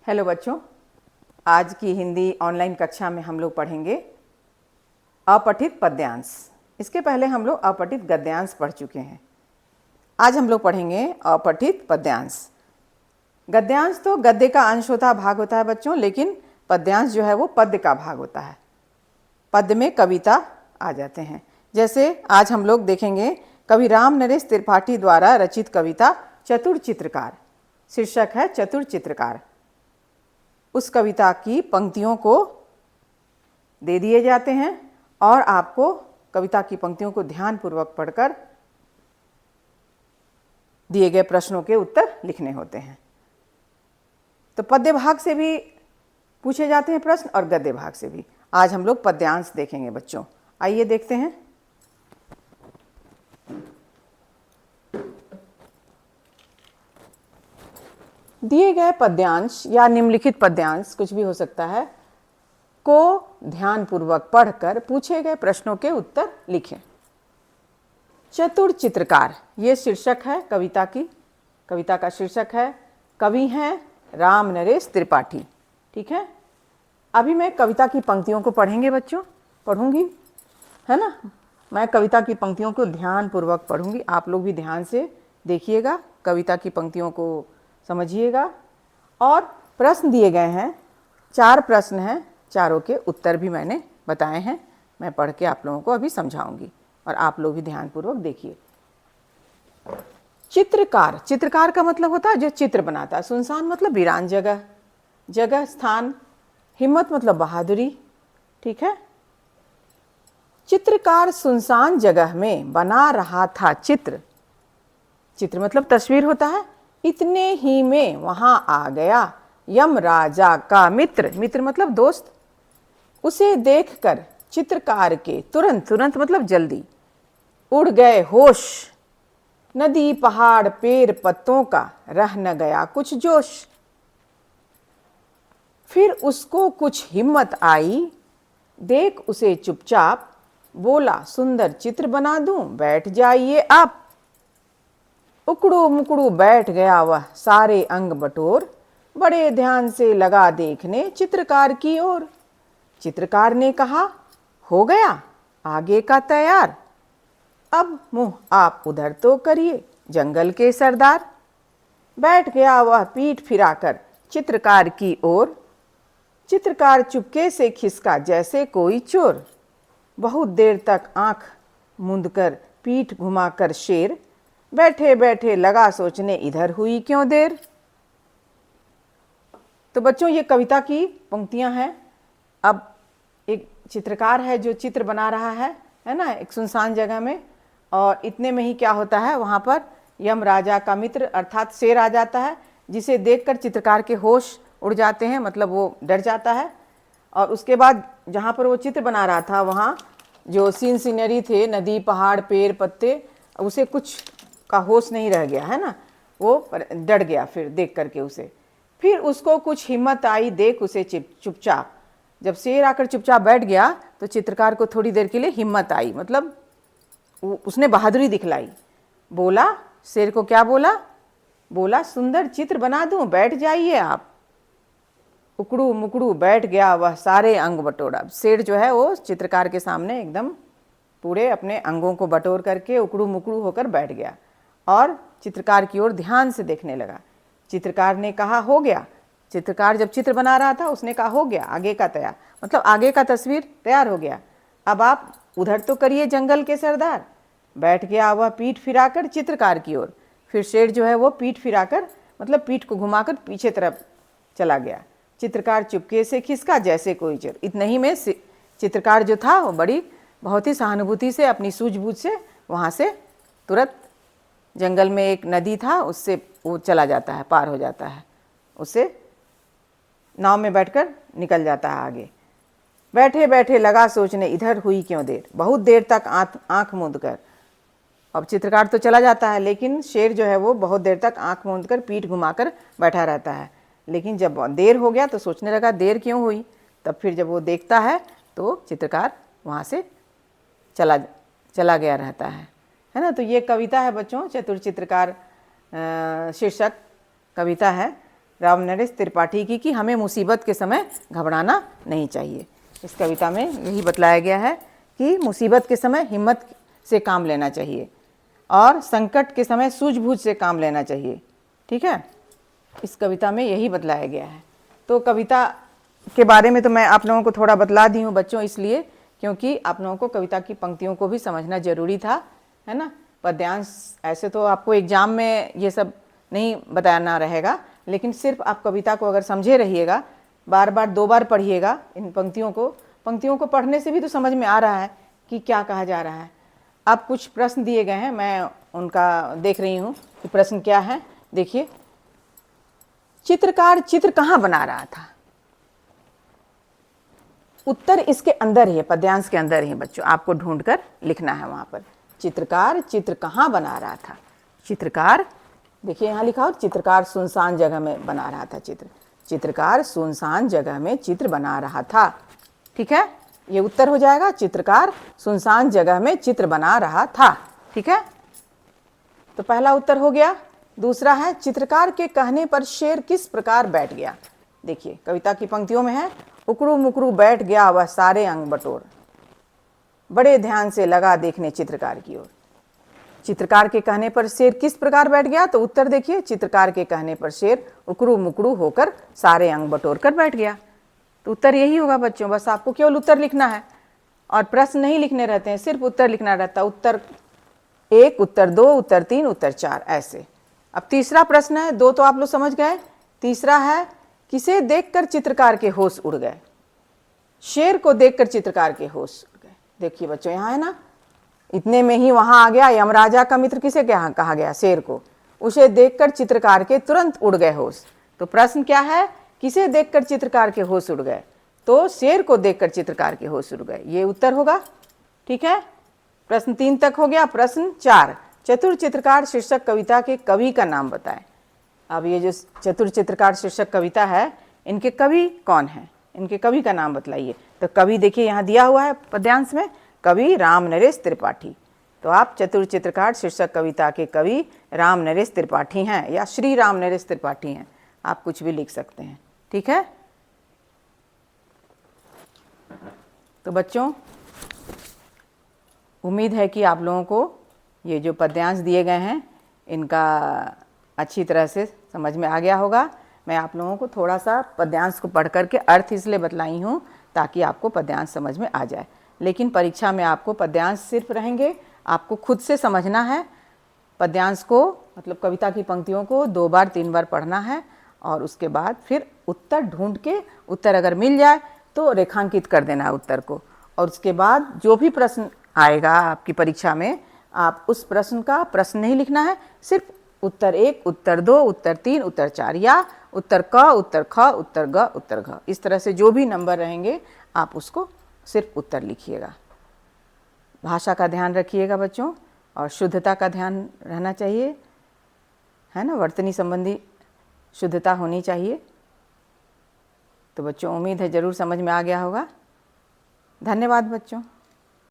Hello बच्चों, आज की हिंदी ऑनलाइन कक्षा में हम लोग पढ़ेंगे अपठित पद्यांश। इसके पहले हम लोग अपठित गद्यांश पढ़ चुके हैं। आज हम लोग पढ़ेंगे अपठित पद्यांश। गद्यांश तो गद्य का अंश होता है, भाग होता है बच्चों, लेकिन पद्यांश जो है वो पद्य का भाग होता है। पद्य में कविता आ जाते हैं। जैसे आज हम लोग देखेंगे कवि राम नरेश त्रिपाठी द्वारा रचित कविता चतुर चित्रकार। शीर्षक है चतुर चित्रकार। उस कविता की पंक्तियों को दे दिए जाते हैं और आपको कविता की पंक्तियों को ध्यानपूर्वक पढ़कर दिए गए प्रश्नों के उत्तर लिखने होते हैं। तो पद्य भाग से भी पूछे जाते हैं प्रश्न और गद्य भाग से भी। आज हम लोग पद्यांश देखेंगे बच्चों। आइए देखते हैं। दिए गए पद्यांश या निम्नलिखित पद्यांश कुछ भी हो सकता है को ध्यानपूर्वक पढ़कर पूछे गए प्रश्नों के उत्तर लिखें। चतुर चित्रकार, ये शीर्षक है कविता की। कविता का शीर्षक है। कवि हैं राम नरेश त्रिपाठी। ठीक है, अभी मैं कविता की पंक्तियों को पढ़ेंगे बच्चों, पढ़ूंगी, है ना। मैं कविता की पंक्तियों को ध्यानपूर्वक पढ़ूंगी, आप लोग भी ध्यान से देखिएगा, कविता की पंक्तियों को समझिएगा। और प्रश्न दिए गए हैं, 4 प्रश्न हैं, चारों के उत्तर भी मैंने बताए हैं। मैं पढ़ के आप लोगों को अभी समझाऊंगी और आप लोग भी ध्यानपूर्वक देखिए। चित्रकार, चित्रकार का मतलब होता है जो चित्र बनाता है। सुनसान मतलब वीरान जगह, जगह स्थान। हिम्मत मतलब बहादुरी। ठीक है। चित्रकार सुनसान जगह में बना रहा था चित्र। चित्र मतलब तस्वीर होता है। इतने ही में वहां आ गया यम राजा का मित्र। मित्र मतलब दोस्त। उसे देखकर चित्रकार के तुरंत, तुरंत मतलब जल्दी, उड़ गए होश। नदी पहाड़ पेड़ पत्तों का रह न गया कुछ जोश। फिर उसको कुछ हिम्मत आई, देख उसे चुपचाप, बोला सुंदर चित्र बना दूं, बैठ जाइए आप। उकड़ू मुकड़ू बैठ गया वह सारे अंग बटोर, बड़े ध्यान से लगा देखने चित्रकार की ओर। चित्रकार ने कहा, हो गया आगे का तैयार, अब मुंह आप उधर तो करिए जंगल के सरदार। बैठ गया वह पीठ फिराकर चित्रकार की ओर। चित्रकार चुपके से खिसका जैसे कोई चोर। बहुत देर तक आंख मूंदकर पीठ घुमाकर शेर, बैठे बैठे लगा सोचने इधर हुई क्यों देर। तो बच्चों ये कविता की पंक्तियां हैं। अब एक चित्रकार है जो चित्र बना रहा है ना, एक सुनसान जगह में। और इतने में ही क्या होता है, वहां पर यम राजा का मित्र अर्थात शेर आ जाता है, जिसे देखकर चित्रकार के होश उड़ जाते हैं, मतलब वो डर जाता है। और उसके बाद जहाँ पर वो चित्र बना रहा था वहाँ जो सीनरी थे, नदी पहाड़ पेड़ पत्ते, उसे कुछ का होश नहीं रह गया, है ना। वो डर गया फिर देख करके उसे। फिर उसको कुछ हिम्मत आई, देख उसे चुपचाप। जब शेर आकर चुपचाप बैठ गया तो चित्रकार को थोड़ी देर के लिए हिम्मत आई, मतलब उसने बहादुरी दिखलाई। बोला, शेर को क्या बोला, बोला सुंदर चित्र बना दूं, बैठ जाइए आप। उकड़ू मुकड़ू बैठ गया वह सारे अंग बटोरा। शेर जो है वो चित्रकार के सामने एकदम पूरे अपने अंगों को बटोर करके उकड़ू मुकड़ू होकर बैठ गया और चित्रकार की ओर ध्यान से देखने लगा। चित्रकार ने कहा, हो गया। चित्रकार जब चित्र बना रहा था उसने कहा, हो गया आगे का तैयार, मतलब आगे का तस्वीर तैयार हो गया, अब आप उधर तो करिए जंगल के सरदार। बैठ गया वह पीठ फिराकर चित्रकार की ओर। फिर शेर जो है वो पीठ फिराकर, मतलब पीठ को घुमाकर पीछे तरफ चला गया। चित्रकार चुपके से खिसका जैसे कोई चोर। इतना ही में चित्रकार जो था वो बहुत ही सहानुभूति से, अपनी सूझबूझ से वहाँ से तुरंत, जंगल में एक नदी था उससे वो चला जाता है, पार हो जाता है, उससे नाव में बैठकर निकल जाता है आगे। बैठे बैठे लगा सोचने इधर हुई क्यों देर। बहुत देर तक आंख मूंद कर, अब चित्रकार तो चला जाता है लेकिन शेर जो है वो बहुत देर तक आंख मूंद कर पीठ घुमाकर बैठा रहता है। लेकिन जब देर हो गया तो सोचने लगा देर क्यों हुई। तब फिर जब वो देखता है तो चित्रकार वहाँ से चला गया रहता है ना। तो ये कविता है बच्चों, चतुर चित्रकार शीर्षक कविता है। राम नरेश त्रिपाठी की कि हमें मुसीबत के समय घबराना नहीं चाहिए। इस कविता में यही बतलाया गया है कि मुसीबत के समय हिम्मत से काम लेना चाहिए और संकट के समय सूझबूझ से काम लेना चाहिए। ठीक है, इस कविता में यही बतलाया गया है। तो कविता के बारे में तो मैं आप लोगों को थोड़ा बतला दी हूँ बच्चों, इसलिए क्योंकि आप लोगों को कविता की पंक्तियों को भी समझना जरूरी था, है ना। पद्यांश ऐसे तो आपको एग्जाम में ये सब नहीं बताना रहेगा, लेकिन सिर्फ आप कविता को अगर समझे रहिएगा, बार बार 2 बार पढ़िएगा इन पंक्तियों को पढ़ने से भी तो समझ में आ रहा है कि क्या कहा जा रहा है। अब कुछ प्रश्न दिए गए हैं, मैं उनका देख रही हूँ कि प्रश्न क्या है। देखिए, चित्रकार चित्र कहाँ बना रहा था? उत्तर इसके अंदर ही है, पद्यांश के अंदर ही बच्चों, आपको ढूंढकर लिखना है वहां पर। चित्रकार चित्र कहाँ बना रहा था? चित्रकार, देखिए यहाँ लिखा हो, चित्रकार सुनसान जगह में बना रहा था चित्र। चित्रकार सुनसान जगह में चित्र बना रहा था। ठीक है, ये उत्तर हो जाएगा, चित्रकार सुनसान जगह में चित्र बना रहा था। ठीक है, तो पहला उत्तर हो गया। दूसरा है, चित्रकार के कहने पर शेर किस प्रकार बैठ गया? देखिए कविता की पंक्तियों में है, उकड़ू मुकड़ू बैठ गया वह सारे अंग बटोर, बड़े ध्यान से लगा देखने चित्रकार की ओर। चित्रकार के कहने पर शेर किस प्रकार बैठ गया? तो उत्तर देखिए, चित्रकार के कहने पर शेर उकड़ू मुकड़ू होकर सारे अंग बटोर कर बैठ गया। तो उत्तर यही होगा बच्चों, बस आपको केवल उत्तर लिखना है और प्रश्न नहीं लिखने रहते हैं, सिर्फ उत्तर लिखना रहता है। उत्तर 1, उत्तर 2, उत्तर 3, उत्तर 4 ऐसे। अब तीसरा प्रश्न है, 2 तो आप लोग समझ गए। तीसरा है, किसे देखकर चित्रकार के होश उड़ गए? शेर को देखकर चित्रकार के होश उड़ गए। देखिए बच्चों यहाँ है ना, इतने में ही वहां आ गया, यमराजा का मित्र किसे क्या कहा गया? शेर को। उसे देखकर चित्रकार के तुरंत उड़ गए होश। तो प्रश्न क्या है, किसे देखकर चित्रकार के होश उड़ गए? तो शेर को देखकर चित्रकार के होश उड़ गए, ये उत्तर होगा। ठीक है, प्रश्न 3 तक हो गया। प्रश्न 4, चतुर चित्रकार शीर्षक कविता के कवि का नाम बताएं। अब ये जो चतुर चित्रकार शीर्षक कविता है, इनके कवि कौन है? इनके कवि का नाम बतलाइए। तो कवि देखिए यहाँ दिया हुआ है पद्यांश में, कवि राम नरेश त्रिपाठी। तो आप चतुर चित्रकार शीर्षक कविता के कवि राम नरेश त्रिपाठी हैं या श्री राम नरेश त्रिपाठी हैं, आप कुछ भी लिख सकते हैं। ठीक है, तो बच्चों उम्मीद है कि आप लोगों को ये जो पद्यांश दिए गए हैं इनका अच्छी तरह से समझ में आ गया होगा। मैं आप लोगों को थोड़ा सा पद्यांश को पढ़ करके अर्थ इसलिए बतलाई हूँ ताकि आपको पद्यांश समझ में आ जाए, लेकिन परीक्षा में आपको पद्यांश सिर्फ रहेंगे, आपको खुद से समझना है। पद्यांश को मतलब कविता की पंक्तियों को 2 बार 3 बार पढ़ना है और उसके बाद फिर उत्तर ढूंढ के, उत्तर अगर मिल जाए तो रेखांकित कर देना है उत्तर को, और उसके बाद जो भी प्रश्न आएगा आपकी परीक्षा में, आप उस प्रश्न का प्रश्न नहीं लिखना है, सिर्फ उत्तर 1, उत्तर 2, उत्तर 3, उत्तर 4 या उत्तर क, उत्तर ख, उत्तर ग, उत्तर घ, इस तरह से जो भी नंबर रहेंगे आप उसको सिर्फ उत्तर लिखिएगा। भाषा का ध्यान रखिएगा बच्चों और शुद्धता का ध्यान रहना चाहिए, है ना, वर्तनी संबंधी शुद्धता होनी चाहिए। तो बच्चों उम्मीद है ज़रूर समझ में आ गया होगा। धन्यवाद बच्चों।